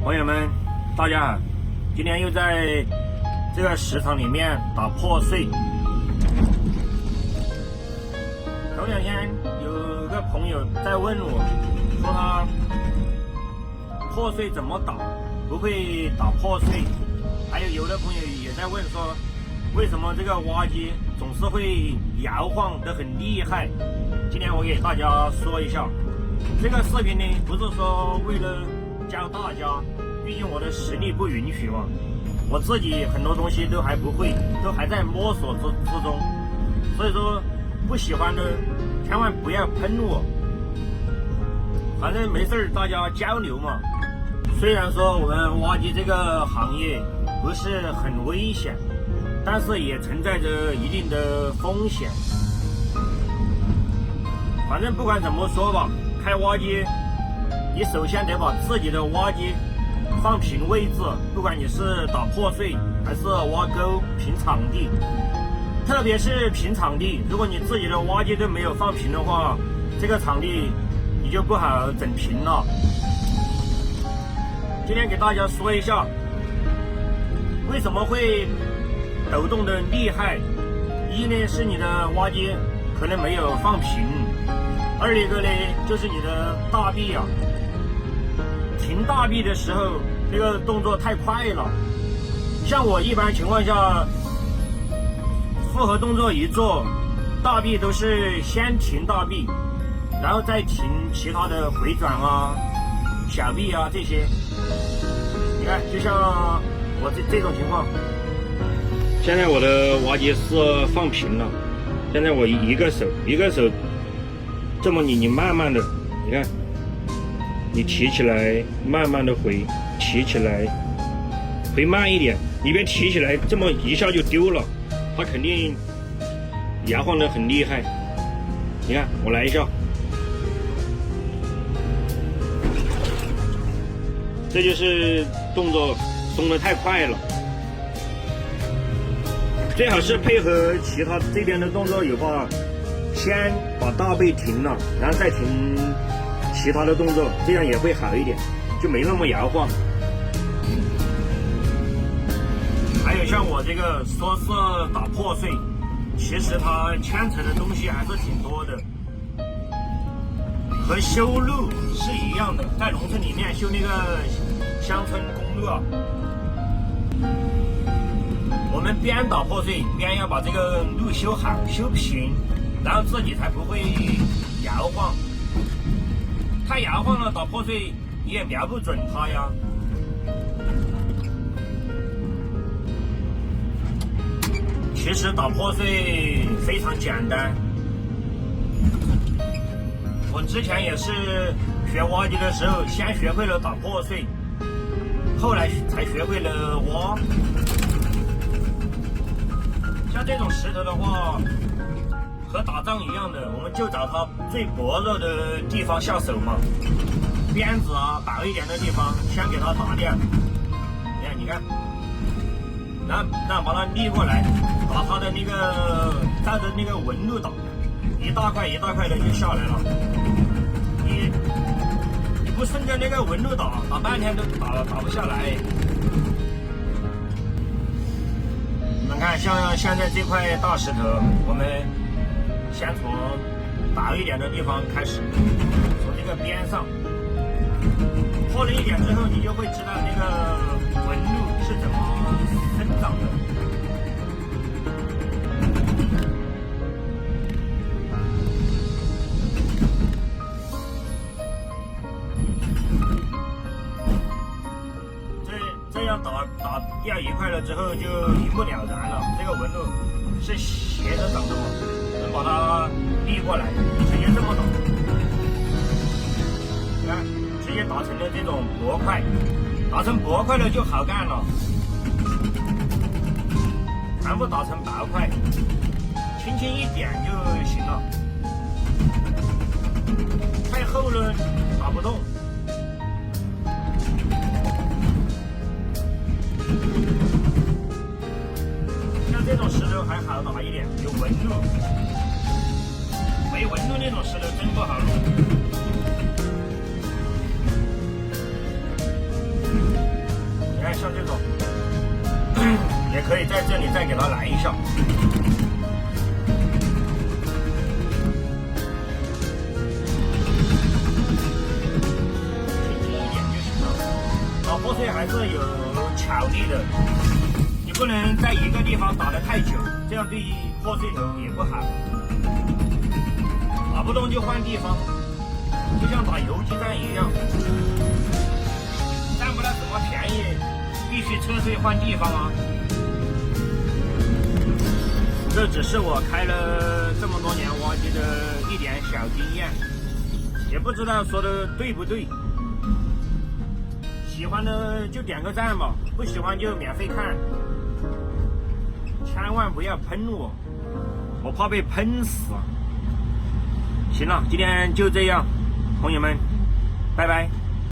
朋友们，大家好！今天又在这个石场里面打破碎。头两天有个朋友在问我，说他破碎怎么打，不会打破碎。还有的朋友也在问说，为什么这个挖机总是会摇晃得很厉害？今天我给大家说一下。这个视频呢，不是说为了教大家，毕竟我的实力不允许嘛，我自己很多东西都还不会，都还在摸索之中，所以说不喜欢的千万不要喷我，反正没事大家交流嘛。虽然说我们挖机这个行业不是很危险，但是也存在着一定的风险。反正不管怎么说吧，开挖机，你首先得把自己的挖机放平位置，不管你是打破碎还是挖沟平场地，特别是平场地，如果你自己的挖机都没有放平的话，这个场地你就不好整平了。今天给大家说一下，为什么会抖动的厉害。一呢是你的挖机可能没有放平，二一个呢就是你的大臂啊，停大臂的时候这个动作太快了。像我一般情况下复合动作一做，大臂都是先停大臂，然后再停其他的回转啊、小臂啊这些。你看就像我这种情况，现在我的挖机是放平了，现在我一个手这么你慢慢的，你看你提起来慢慢的回，提起来回慢一点，你别提起来这么一下就丢了，它肯定摇晃得很厉害。你看我来一下，这就是动作松得太快了，最好是配合其他这边的动作有吧，先把大背停了，然后再停其他的动作，这样也会好一点，就没那么摇晃。还有像我这个说是打破碎，其实它牵扯的东西还是挺多的，和修路是一样的，在农村里面修那个乡村公路啊，我们边打破碎边要把这个路修好修平，然后自己才不会摇晃。太摇晃了，打破碎你也瞄不准它呀。其实打破碎非常简单，我之前也是学挖机的时候，先学会了打破碎，后来才学会了挖。像这种石头的话，和打仗一样的，我们就找它最薄弱的地方下手嘛，鞭子啊薄一点的地方先给它打掉。你看，然后把它立过来，把它的那个照着那个纹路打，一大块一大块的就下来了。你不顺着那个纹路打半天都打不下来。你们看，像现在这块大石头，我们先从薄一点的地方开始，从这个边上破了一点之后，你就会知道那个纹路是怎么生长的。这样打掉一块了之后就一目了然了，这个纹路是斜着长的嘛，能把它立过来，直接这么打，你看直接打成了这种薄块，打成薄块了就好干了，全部打成薄块，轻轻一点就行了，太厚了打不动。像这种石头还好打一点，有纹路，没纹路那种石头真不好弄。像这种，也可以在这里再给它来一下。轻轻一点就行了。破碎还是有巧力的，你不能在一个地方打得太久，这样对破碎头也不好。打不动就换地方，就像打游击战一样，占不了什么便宜，必须车碎换地方啊。这只是我开了这么多年挖机的一点小经验，也不知道说的对不对。喜欢的就点个赞吧，不喜欢就免费看，千万不要喷我，我怕被喷死。行了，今天就这样，朋友们，拜拜。